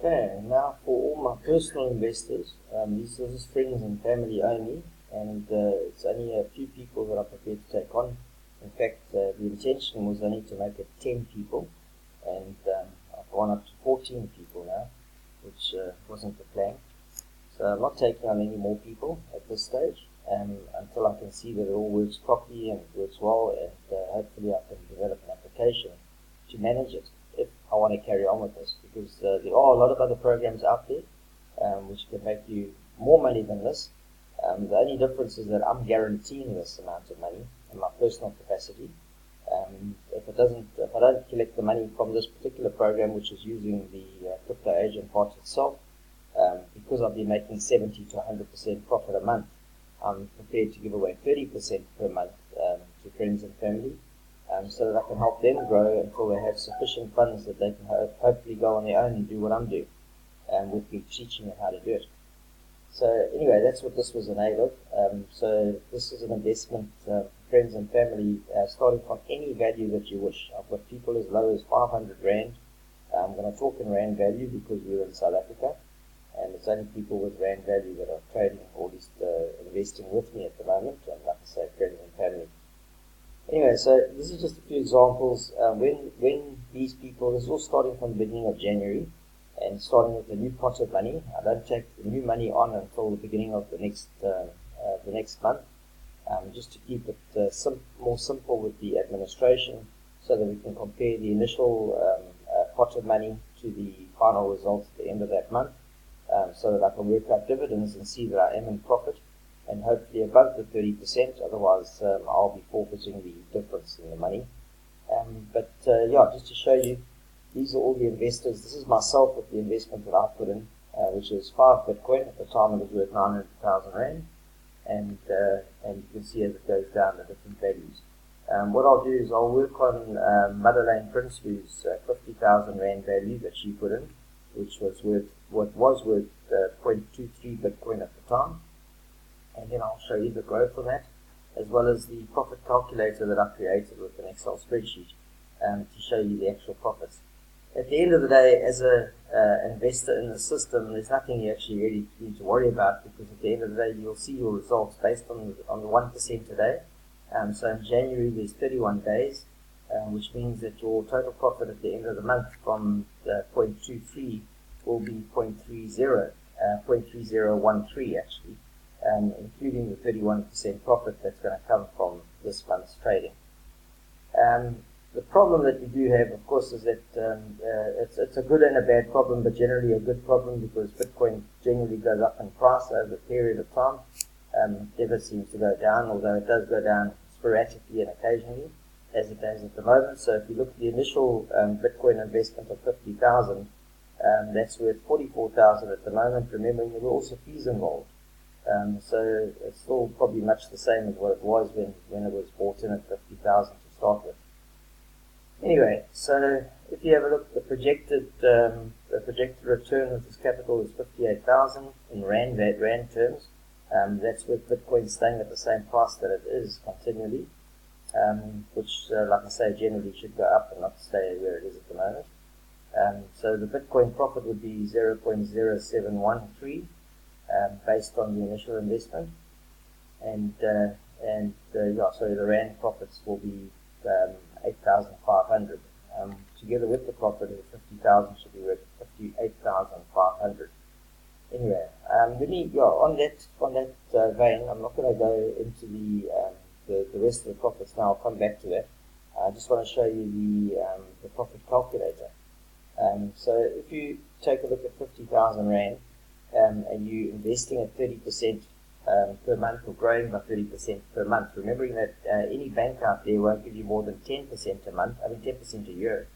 Okay, now for all my personal investors, this is friends and family only, and it's only a few people that are prepared to take on. In fact, the intention was only to make it 10 people, and I've gone up to 14 people now, which wasn't the plan. So I'm not taking on any more people at this stage until I can see that it all works properly and works well, and hopefully I can develop an application to manage it if I want to carry on with this, because there are a lot of other programs out there which can make you more money than this. The only difference is that I'm guaranteeing this amount of money in my personal capacity. If I don't collect the money from this particular program, which is using the crypto agent part itself, because I'll be making 70 to 100% profit a month, I'm prepared to give away 30% per month to friends and family, so that I can help them grow until they have sufficient funds that they can hopefully go on their own and do what I'm doing, with me teaching them how to do it. So anyway, that's what this was an aid of. So this is an investment for friends and family, starting from any value that you wish. I've got people as low as 500 Rand. I'm going to talk in Rand value because we're in South Africa, and it's only people with Rand value that are trading or at least investing with me at the moment, and like I say, friends and family. Anyway, so this is just a few examples. When these people, this is all starting from the beginning of January, and starting with the new pot of money. I don't take the new money on until the beginning of the next month, just to keep it more simple with the administration, so that we can compare the initial pot of money to the final results at the end of that month, so that I can work out dividends and see that I am in profit, and hopefully above the 30%. Otherwise, I'll be forfeiting the difference in the money. Yeah, just to show you, these are all the investors. This is myself with the investment that I put in, which is 5 Bitcoin. At the time it was worth 900,000 Rand, and you can see as it goes down the different values. What I'll do is I'll work on Motherlane Prince, whose 50,000 Rand value that she put in, which was worth 0.23 Bitcoin at the time, and then I'll show you the growth of that, as well as the profit calculator that I created with an Excel spreadsheet to show you the actual profits. At the end of the day, as an investor in the system, there's nothing you actually really need to worry about, because at the end of the day, you'll see your results based on the 1% a day. So in January, there's 31 days, which means that your total profit at the end of the month from 0.23 will be 0.3013 actually, including the 31% profit that's going to come from this month's trading. The problem that we do have, of course, is that it's a good and a bad problem, but generally a good problem, because Bitcoin generally goes up in price over a period of time. It never seems to go down, although it does go down sporadically and occasionally, as it does at the moment. So if you look at the initial Bitcoin investment of 50,000, that's worth 44,000 at the moment, remembering there were also fees involved. So it's still probably much the same as what it was when it was bought in at 50,000 to start with. Anyway, so if you have a look at the projected return of this capital is 58,000 in Rand terms. That's with Bitcoin staying at the same price that it is continually, which, like I say, generally should go up and not stay where it is at the moment. So the Bitcoin profit would be 0.0713 based on the initial investment, and the Rand profits will be 8,500. Together with the profit of 50,000 should be worth 58,500. Anyway, on that vein, I'm not going to go into the rest of the profits now. I'll come back to that. I just want to show you the profit calculator. So if you take a look at 50,000 Rand, and you're investing at 30% per month, or growing by 30% per month, remembering that any bank out there won't give you more than 10% a month, 10% a year,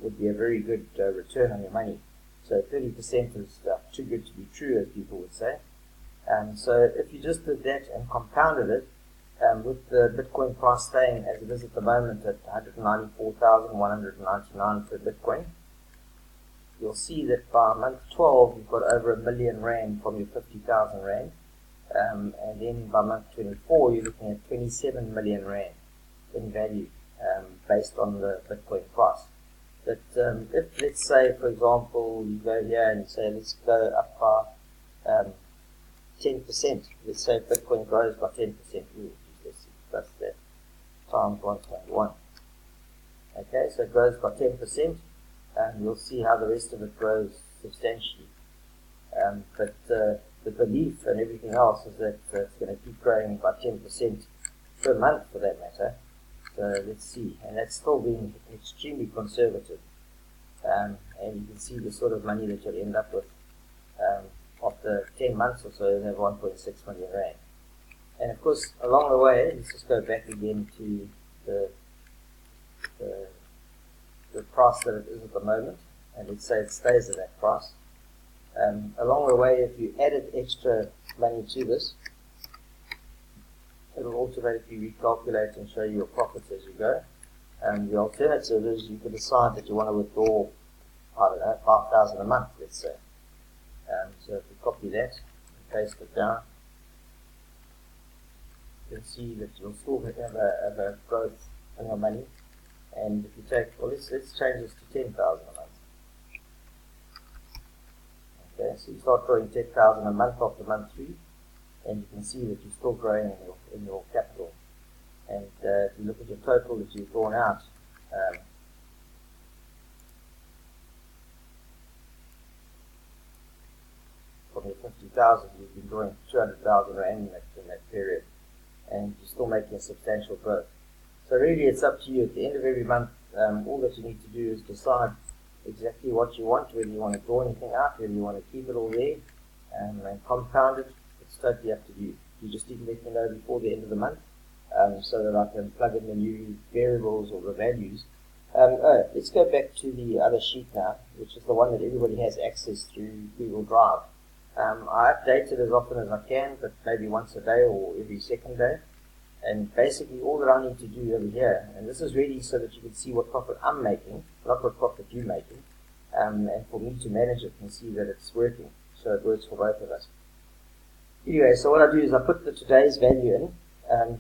would be a very good return on your money. So 30% is too good to be true, as people would say. So if you just did that and compounded it, with the Bitcoin price staying as it is at the moment at 194,199 per Bitcoin, you'll see that by month 12 you've got over 1 million Rand from your 50,000 Rand, and then by month 24 you're looking at 27 million Rand in value, based on the Bitcoin price. But if, let's say, for example, you go here and say, let's go up by 10%. Let's say Bitcoin grows by 10%. Let's see, plus that times 1.1. Okay, so it grows by 10%, and you'll see how the rest of it grows substantially. But the belief and everything else is that it's going to keep growing by 10% per month, for that matter. So let's see, and that's still being extremely conservative. And you can see the sort of money that you'll end up with after 10 months or so. You'll have 1.6 million rand. And of course, along the way, let's just go back again to the price that it is at the moment, and let's say it stays at that price. Along the way, if you added extra money to this, it will automatically recalculate and show you your profits as you go. The alternative is you could decide that you want to withdraw, I don't know, 5,000 a month, let's say. So if you copy that and paste it down, you'll see that you'll still have a growth in your money. And if you take, well, let's change this to 10,000 a month. Okay, so you start drawing 10,000 a month after month 3, and you can see that you're still growing in your capital. And if you look at your total that you've drawn out, from your 50,000, you've been drawing 200,000 rand in that period, and you're still making a substantial growth. So really, it's up to you. At the end of every month, all that you need to do is decide exactly what you want, whether you want to draw anything out, whether you want to keep it all there, and compound it. It's totally up to you. You just need to let me know before the end of the month, so that I can plug in the new variables or the values. Let's go back to the other sheet now, which is the one that everybody has access through Google Drive. I update it as often as I can, but maybe once a day or every second day. And basically all that I need to do over here, and this is really so that you can see what profit I'm making, not what profit you're making, and for me to manage it and see that it's working, so it works for both of us. Anyway, so what I do is I put the today's value in.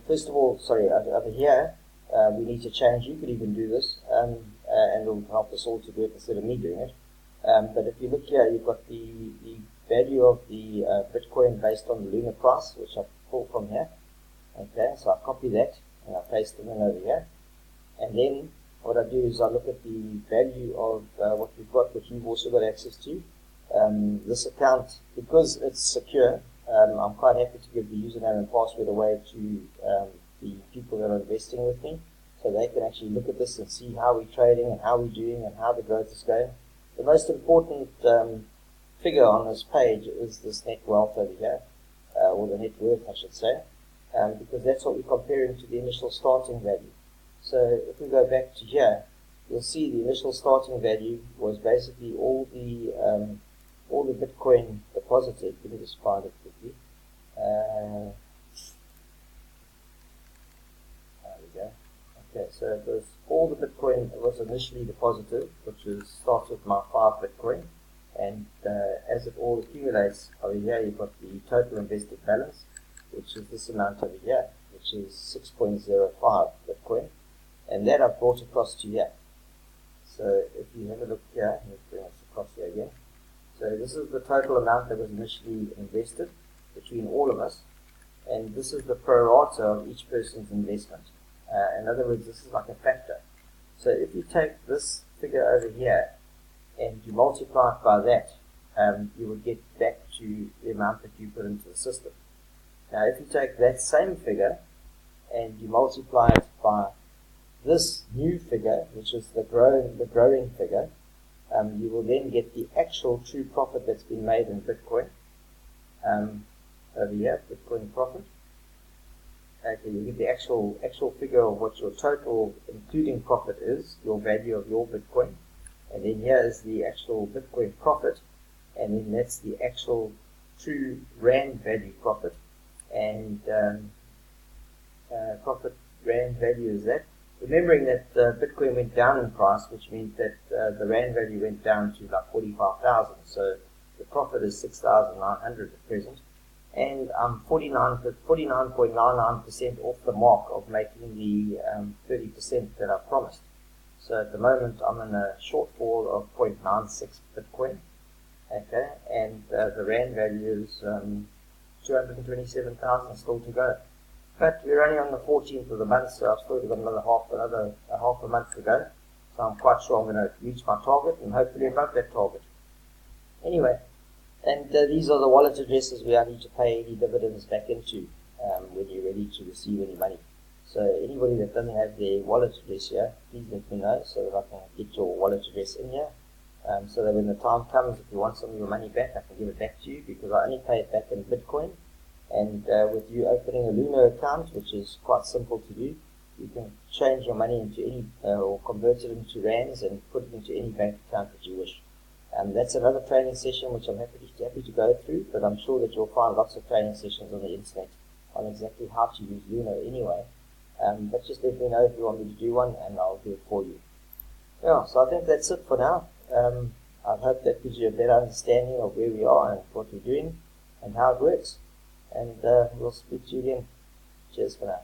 First of all, sorry, over here, we need to change. You could even do this, and it'll help us all to do it instead of me doing it. But if you look here, you've got the value of the Bitcoin based on the lunar price, which I pull from here. Okay, so I copy that and I paste it in over here. And then what I do is I look at the value of what we've got, which you've also got access to. This account, because it's secure, I'm quite happy to give the username and password away to the people that are investing with me, so they can actually look at this and see how we're trading and how we're doing and how the growth is going. The most important figure on this page is this net wealth over here, or the net worth I should say, because that's what we're comparing to the initial starting value. So if we go back to here, you'll see the initial starting value was basically all the Bitcoin deposited. Let me just find it quickly. There we go. Okay, so it was all the Bitcoin that was initially deposited, which starts with my 5 Bitcoin, and as it all accumulates over here, you've got the total invested balance, which is this amount over here, which is 6.05 Bitcoin, and that I've brought across to here. So if you have a look here, let's bring us across here again. So this is the total amount that was initially invested between all of us, and this is the pro rata of each person's investment. In other words, this is like a factor. So if you take this figure over here and you multiply it by that, you will get back to the amount that you put into the system. Now if you take that same figure and you multiply it by this new figure, which is the growing figure, you will then get the actual true profit that's been made in Bitcoin. Over here, Bitcoin profit. Okay, you get the actual figure of what your total including profit is, your value of your Bitcoin, and then here is the actual Bitcoin profit, and then that's the actual true Rand value profit, and profit Rand value is that. Remembering that Bitcoin went down in price, which means that the Rand value went down to like 45,000, so the profit is 6,900 at present. And I'm 49.99% off the mark of making the 30% that I promised. So at the moment I'm in a shortfall of 0.96 Bitcoin. Okay, and the rand value is 227,000 still to go. But we're only on the 14th of the month, so I've still got another half a month to go. So I'm quite sure I'm going to reach my target and hopefully above that target. Anyway, and these are the wallet addresses where I need to pay any dividends back into when you're ready to receive any money. So anybody that doesn't have their wallet address here, please let me know so that I can get your wallet address in here. So that when the time comes, if you want some of your money back, I can give it back to you, because I only pay it back in Bitcoin. And with you opening a Luno account, which is quite simple to do, you can change your money into any, or convert it into rands and put it into any bank account that you wish. That's another training session which I'm happy to go through, but I'm sure that you'll find lots of training sessions on the internet on exactly how to use Luno anyway. But just let me know if you want me to do one, and I'll do it for you. Yeah, so I think that's it for now. I hope that gives you a better understanding of where we are and what we're doing and how it works. And we'll speak to you again. Cheers for now.